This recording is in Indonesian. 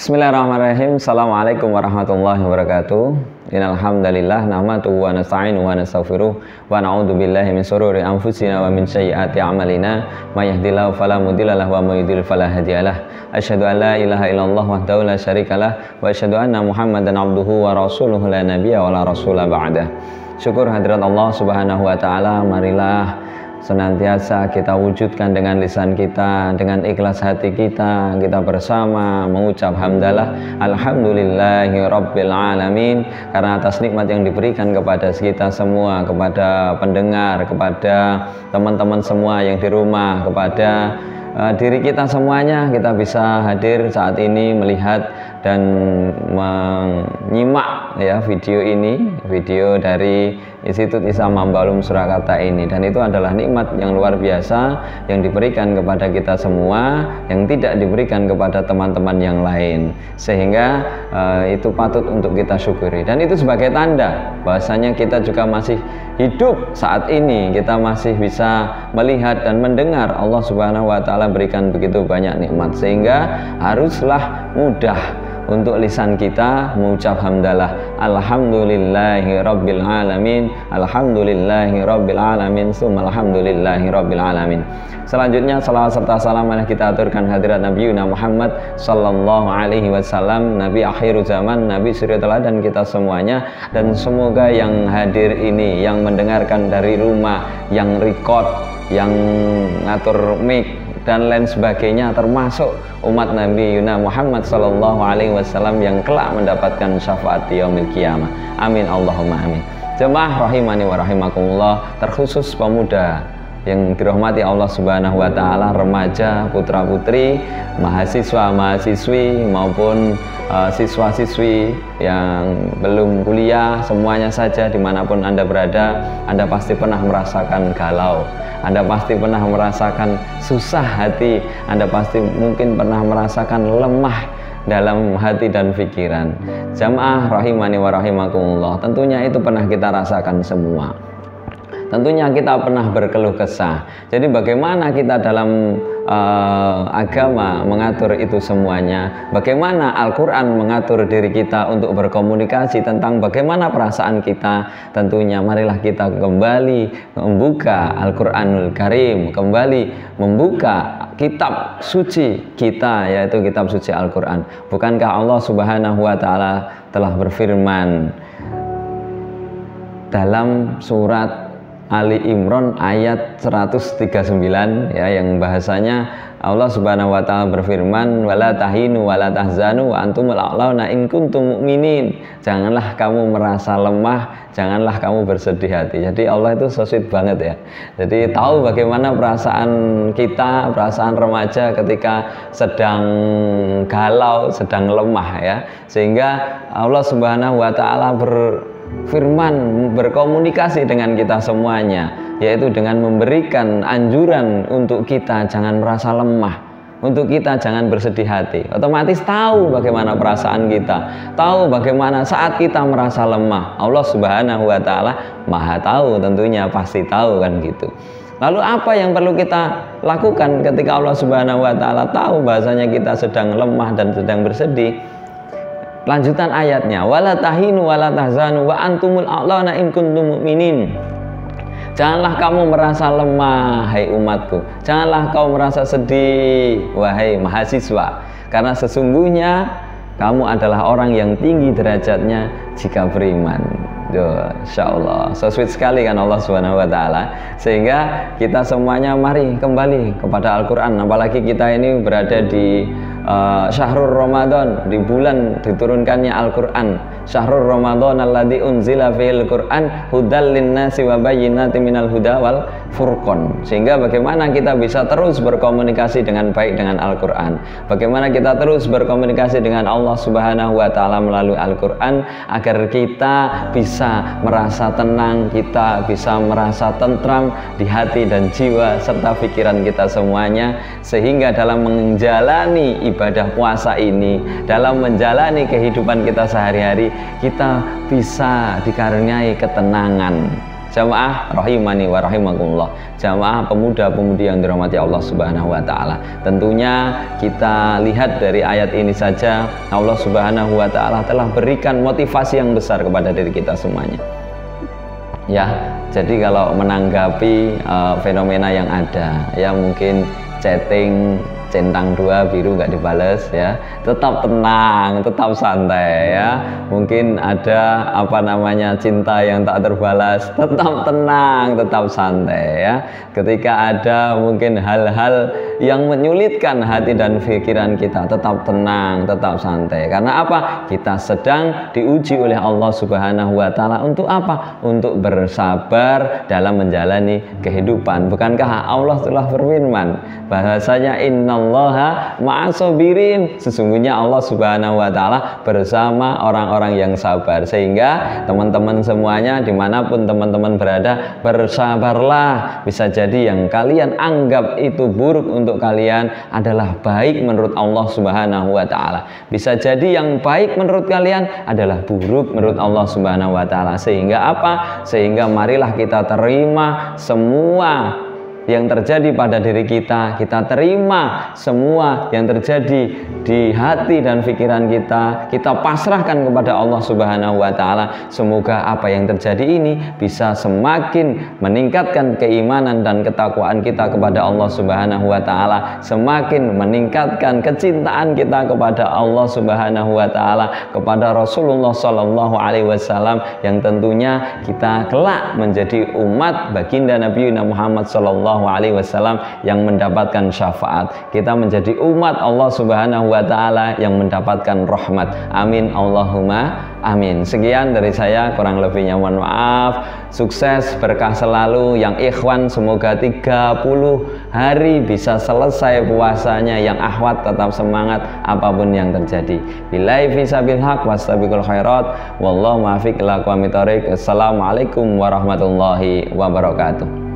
Bismillahirrahmanirrahim. Assalamualaikum warahmatullahi wabarakatuh. Innal hamdalillah nahmaduhu wa nasta'inuhu wa nastaghfiruh wa na'udzu billahi min shururi anfusina wa min sayyiati a'malina. May yahdihillahu fala mudhillalah wa may yudhlil fala hadiyalah. Asyhadu an la ilaha illallah wahdahu la syarikalah wa asyhadu anna Muhammadan abduhu wa rasuluhu la nabiyya wa la rasula ba'dah. Syukur hadirat Allah Subhanahu wa taala, marilah senantiasa kita wujudkan dengan lisan kita, dengan ikhlas hati kita bersama mengucap hamdalah alhamdulillahi rabbil alamin, karena atas nikmat yang diberikan kepada kita semua, kepada pendengar, kepada teman-teman semua yang di rumah, kepada diri kita semuanya, kita bisa hadir saat ini melihat dan menyimak ya video dari Institut Islam Mambalum Surakarta ini, dan itu adalah nikmat yang luar biasa yang diberikan kepada kita semua, yang tidak diberikan kepada teman-teman yang lain, sehingga itu patut untuk kita syukuri, dan itu sebagai tanda bahwasanya kita juga masih hidup saat ini, kita masih bisa melihat dan mendengar Allah Subhanahu wa taala berikan begitu banyak nikmat, sehingga haruslah mudah untuk lisan kita mengucap hamdalah alhamdulillahi rabbil alamin, alhamdulillahi rabbil alamin, summa alhamdulillahi rabbil alamin. Selanjutnya salawat serta salam kita aturkan hadirat Nabi Muhammad sallallahu alaihi wasallam, Nabi akhir zaman, Nabi suri teladan kita semuanya, dan semoga yang hadir ini, yang mendengarkan dari rumah, yang record, yang ngatur mic dan lain sebagainya, termasuk umat Nabi Muhammad sallallahu alaihi wasallam yang kelak mendapatkan syafaat di yaumil qiyamah. Amin Allahumma amin. Jemaah rahimani wa rahimakumullah, terkhusus pemuda yang dirahmati Allah Subhanahu wa taala, remaja, putra-putri, mahasiswa, mahasiswi maupun siswa-siswi yang belum kuliah, semuanya saja dimanapun Anda berada, Anda pasti pernah merasakan galau, Anda pasti pernah merasakan susah hati, Anda pasti mungkin pernah merasakan lemah dalam hati dan pikiran. Jamaah rahimani wa rahimakumullah, tentunya itu pernah kita rasakan semua. Tentunya kita pernah berkeluh kesah. Jadi bagaimana kita dalam agama mengatur itu semuanya? Bagaimana Al-Quran mengatur diri kita untuk berkomunikasi tentang bagaimana perasaan kita? Tentunya marilah kita kembali membuka Al-Quranul Karim, kembali membuka kitab suci kita, yaitu kitab suci Al-Quran. Bukankah Allah Subhanahu wa taala telah berfirman dalam surat Ali Imran ayat 139 ya, yang bahasanya Allah Subhanahu wa taala berfirman, wala tahinu wala tahzanu wa antumul a'launa in kuntum mu'minin. Janganlah kamu merasa lemah, janganlah kamu bersedih hati. Jadi Allah itu so sweet banget ya. Jadi tahu bagaimana perasaan kita, perasaan remaja ketika sedang galau, sedang lemah ya. Sehingga Allah Subhanahu wa taala firman berkomunikasi dengan kita semuanya, yaitu dengan memberikan anjuran untuk kita jangan merasa lemah, untuk kita jangan bersedih hati. Otomatis tahu bagaimana perasaan kita, tahu bagaimana saat kita merasa lemah. Allah Subhanahu wa taala Maha tahu, tentunya pasti tahu kan gitu. Lalu apa yang perlu kita lakukan ketika Allah Subhanahu wa taala tahu bahasanya kita sedang lemah dan sedang bersedih? Lanjutan ayatnya, wala tahinu wala tahzanu wa antumul a'launa in kuntum mu'minin. Janganlah kamu merasa lemah, hai umatku. Janganlah kau merasa sedih, wahai mahasiswa. Karena sesungguhnya kamu adalah orang yang tinggi derajatnya jika beriman. Insya Allah, so sweet sekali kan Allah Subhanahu wa taala. Sehingga kita semuanya mari kembali kepada Al-Quran. Apalagi kita ini berada di Syahrul Ramadan, di bulan diturunkannya Al-Quran. Syahrul Ramadan alladzi unzila fihil Qur'an hudal linnasi wa bayyinatin minal huda wal furqan. Sehingga bagaimana kita bisa terus berkomunikasi dengan baik dengan Al-Quran, bagaimana kita terus berkomunikasi dengan Allah Subhanahu wa taala melalui Al-Quran, agar kita bisa merasa tenang, kita bisa merasa tentram di hati dan jiwa serta pikiran kita semuanya. Sehingga dalam menjalani ibadah puasa ini, dalam menjalani kehidupan kita sehari-hari, kita bisa dikaruniai ketenangan, Jamaah rahimani wa rahimakumullah, jamaah pemuda-pemudi yang dirahmati Allah Subhanahu wa taala. Tentunya kita lihat dari ayat ini saja Allah Subhanahu wa taala telah berikan motivasi yang besar kepada diri kita semuanya. Ya, jadi kalau menanggapi fenomena yang ada, ya mungkin chatting centang 2 biru nggak dibales, ya tetap tenang, tetap santai, ya mungkin ada apa namanya cinta yang tak terbalas, tetap tenang, tetap santai, ya ketika ada mungkin hal-hal yang menyulitkan hati dan pikiran kita, tetap tenang, tetap santai. Karena apa? Kita sedang diuji oleh Allah Subhanahu wa taala untuk apa? Untuk bersabar dalam menjalani kehidupan. Bukankah Allah telah berfirman bahwasanya innallaha ma'asabirin, sesungguhnya Allah Subhanahu wa taala bersama orang-orang yang sabar. Sehingga teman-teman semuanya dimanapun teman-teman berada, bersabarlah. Bisa jadi yang kalian anggap itu buruk untuk kalian adalah baik menurut Allah Subhanahu wa taala. Bisa jadi yang baik menurut kalian adalah buruk menurut Allah Subhanahu wa taala. Sehingga apa? Sehingga marilah kita terima semua yang terjadi pada diri kita, kita terima semua yang terjadi di hati dan pikiran kita pasrahkan kepada Allah Subhanahu wa taala. Semoga apa yang terjadi ini bisa semakin meningkatkan keimanan dan ketakwaan kita kepada Allah Subhanahu wa taala, semakin meningkatkan kecintaan kita kepada Allah Subhanahu wa taala, kepada Rasulullah sallallahu alaihi wasallam, yang tentunya kita kelak menjadi umat baginda Nabi Muhammad sallallahu alaihi wasallam yang mendapatkan syafaat. Kita menjadi umat Allah Subhanahu wa taala yang mendapatkan rahmat. Amin Allahumma amin. Sekian dari saya, kurang lebihnya mohon maaf. Sukses, berkah selalu. Yang ikhwan semoga 30 hari bisa selesai puasanya. Yang akhwat tetap semangat apapun yang terjadi. Billahi fisabil haq wastabiqul khairat wallahu muwaffiq ila aqwamit thoriq. Assalamualaikum warahmatullahi wabarakatuh.